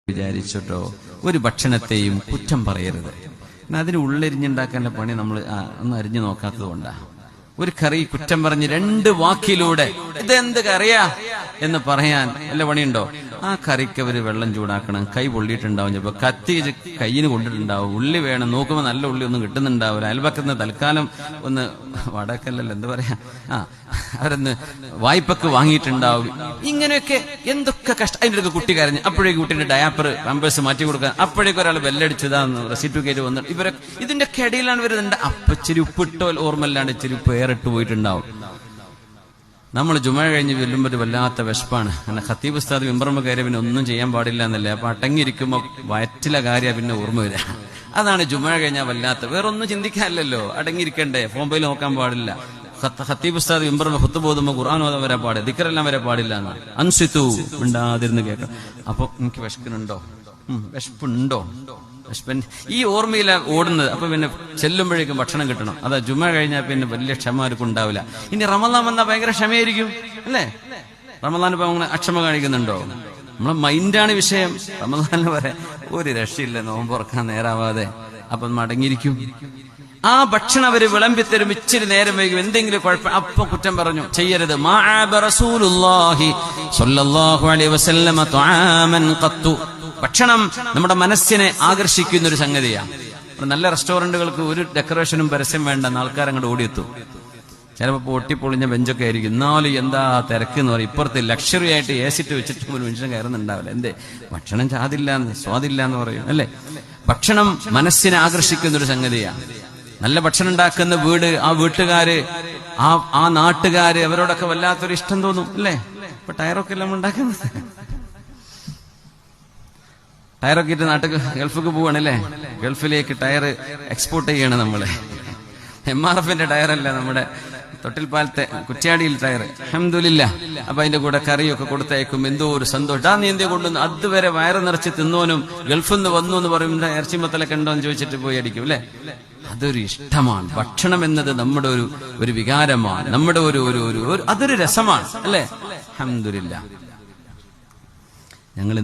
വിചാരിച്ചിട്ടോ ഒരു ഭക്ഷണത്തെയും കുറ്റം പറയരുത്. അതിന് ഉള്ളരിഞ്ഞുണ്ടാക്കാനുള്ള പണി നമ്മൾ ഒന്ന് അരിഞ്ഞു നോക്കാത്തത് കൊണ്ടാ. ഒരു കറി കുറ്റം പറഞ്ഞ് രണ്ട് വാക്കിലൂടെ ഇതെന്ത് കറിയാ എന്ന് പറയാൻ വല്ല പണിയുണ്ടോ? ആ കറിക്ക് അവര് വെള്ളം ചൂടാക്കണം, കൈ പൊള്ളിയിട്ടുണ്ടാവും, ചിലപ്പോ കത്തി കയ്യിന് കൊണ്ടിട്ടുണ്ടാവും, ഉള്ളി വേണം, നോക്കുമ്പോൾ നല്ല ഉള്ളി ഒന്നും കിട്ടുന്നുണ്ടാവില്ല, അയൽപക്കത്ത് തൽക്കാലം ഒന്ന് വടക്കല്ലല്ലോ എന്താ പറയാ അവരൊന്ന് വായ്പക്ക് വാങ്ങിയിട്ടുണ്ടാവും. ഇങ്ങനെയൊക്കെ എന്തൊക്കെ കഷ്ടം. അതിൻ്റെ അടുത്ത് കുട്ടി കരഞ്ഞ് അപ്പോഴേക്ക് കുട്ടിയുടെ ഡയാപ്പർ പാമ്പേഴ്സ് മാറ്റി കൊടുക്കാൻ അപ്പോഴേക്കും ഒരാൾ ബെല്ലടിച്ചതാന്ന് റെസിപ്റ്റ് വന്നിട്ട് ഇവരെ ഇതിന്റെ ഇടയിലാണ് വരുന്നുണ്ട്. അപ്പച്ചിരി ഉപ്പിട്ടോ ഓർമ്മല്ലാണ്ട് ഇച്ചിരി പേരിട്ട് പോയിട്ടുണ്ടാവും. നമ്മൾ ജുമഅ കഴിഞ്ഞ് വെല്ലുമ്പോൾ ഒരു വല്ലാത്ത വിശപ്പാണ്. അങ്ങനെ ഖത്തീബ് ഉസ്താദ് മിമ്പറുമ്മ കയറിയ പിന്നെ ഒന്നും ചെയ്യാൻ പാടില്ല എന്നല്ലേ. അപ്പൊ അടങ്ങിയിരിക്കുമ്പോ വയറ്റിലെ കാര്യം പിന്നെ ഓർമ്മ വരിക. അതാണ് ജുമഅ കഴിഞ്ഞാൽ വല്ലാത്ത, വേറൊന്നും ചിന്തിക്കാനല്ലോ, അടങ്ങിയിരിക്കണ്ടേ, മൊബൈൽ നോക്കാൻ പാടില്ല. ഖത്തീബ് ഉസ്താദ് മിമ്പറുമ്മ ഖുത്ബ ഓതുമ്പോൾ ഖുർആൻ ഓതാൻ വരെ പാടില്ല, ദിക്റെല്ലാം വരെ പാടില്ല എന്നാണ്. അൻസിതു മിണ്ടാതിരുന്ന് കേൾക്കണം. അപ്പൊ എനിക്ക് വിശക്കുന്നുണ്ടോ, വിശപ്പുണ്ടോ, ഈ ഓർമ്മയില ഓടുന്നത്. അപ്പൊ പിന്നെ ചെല്ലുമ്പോഴേക്കും ഭക്ഷണം കിട്ടണം. അതാ ജുമഅ കഴിഞ്ഞാൽ പിന്നെ വലിയ ക്ഷമ ആർക്കും ഉണ്ടാവില്ല. ഇനി റമളാൻ വന്നാൽ ഭയങ്കര ക്ഷമയായിരിക്കും അല്ലേ? റമളാൻ ഇപ്പൊ അങ്ങനെ അക്ഷമ കാണിക്കുന്നുണ്ടോ? നമ്മളെ മൈൻഡാണ് വിഷയം. റമളാനിൽ വരെ ഒരു രക്ഷയില്ല, നോമ്പ് തുറക്കാൻ നേരാവാതെ. അപ്പൊ മടങ്ങിയിരിക്കും. ആ ഭക്ഷണം അവര് വിളമ്പിത്തരും, ഇച്ചിരി നേരം വൈകും, എന്തെങ്കിലും കുഴപ്പം അപ്പൊ കുറ്റം പറഞ്ഞു. ചെയ്യരുത്. റസൂലുള്ളാഹി സ്വല്ലല്ലാഹു അലൈഹി വസല്ലം തുആമൻ ഖത്തു. ഭക്ഷണം നമ്മുടെ മനസ്സിനെ ആകർഷിക്കുന്ന ഒരു സംഗതിയാണ്. നല്ല റെസ്റ്റോറന്റുകൾക്ക് ഒരു ഡെക്കറേഷനും പരസ്യം വേണ്ട, ആൾക്കാർ അങ്ങോട്ട് ഓടിയെത്തും. ചിലപ്പോൾ പൊട്ടിപ്പൊളിഞ്ഞ ബെഞ്ചൊക്കെ ആയിരിക്കും, എന്നാലും എന്താ തിരക്ക് എന്ന് പറയും. ഇപ്പുറത്ത് ലക്ഷറി ആയിട്ട് ഏസിട്ട് വെച്ചിട്ട് ഒരു മനുഷ്യൻ കയറുന്നുണ്ടാവില്ല. എന്തേ? ഭക്ഷണം സ്വാദില്ല എന്ന് പറയും അല്ലേ? ഭക്ഷണം മനസ്സിനെ ആകർഷിക്കുന്ന ഒരു സംഗതിയാണ്. നല്ല ഭക്ഷണം ഉണ്ടാക്കുന്ന വീട്, ആ വീട്ടുകാര്, ആ നാട്ടുകാര്, അവരോടൊക്കെ വല്ലാത്തൊരു ഇഷ്ടം തോന്നും അല്ലേ? ഇപ്പൊ ടയറൊക്കെ എല്ലാം ഉണ്ടാക്കുന്നത്, ടയറൊക്കെ ഇട്ട് നാട്ടിൽ ഗൾഫിക്ക് പോവാണല്ലേ, ഗൾഫിലേക്ക് ടയർ എക്സ്പോർട്ട് ചെയ്യണം നമ്മള്. MRFന്റെ ടയറല്ല, നമ്മുടെ തൊട്ടിൽപ്പാലത്തെ കുറ്റ്യാടിയിൽ ടയർ. അൽഹംദുലില്ലാഹ്. അപ്പൊ അതിന്റെ കൂടെ കറിയൊക്കെ കൊടുത്തയക്കും. എന്തോ ഒരു സന്തോഷം. നീ എന്തേ കൊണ്ടുവന്നു? അതുവരെ വയറ് നിറച്ച് തിന്നോനും ഗൾഫിൽ നിന്ന് വന്നു എന്ന് പറയുമ്പോൾ ഇറച്ചിമത്തലൊക്കെ ഉണ്ടോ എന്ന് ചോദിച്ചിട്ട് പോയി അടിക്കും അല്ലെ? അതൊരു ഇഷ്ടമാണ്. ഭക്ഷണം എന്നത് നമ്മുടെ ഒരു വികാരമാണ്, നമ്മുടെ അതൊരു രസമാണ് അല്ലെ? അൽഹംദുലില്ലാഹ്. ഞങ്ങൾ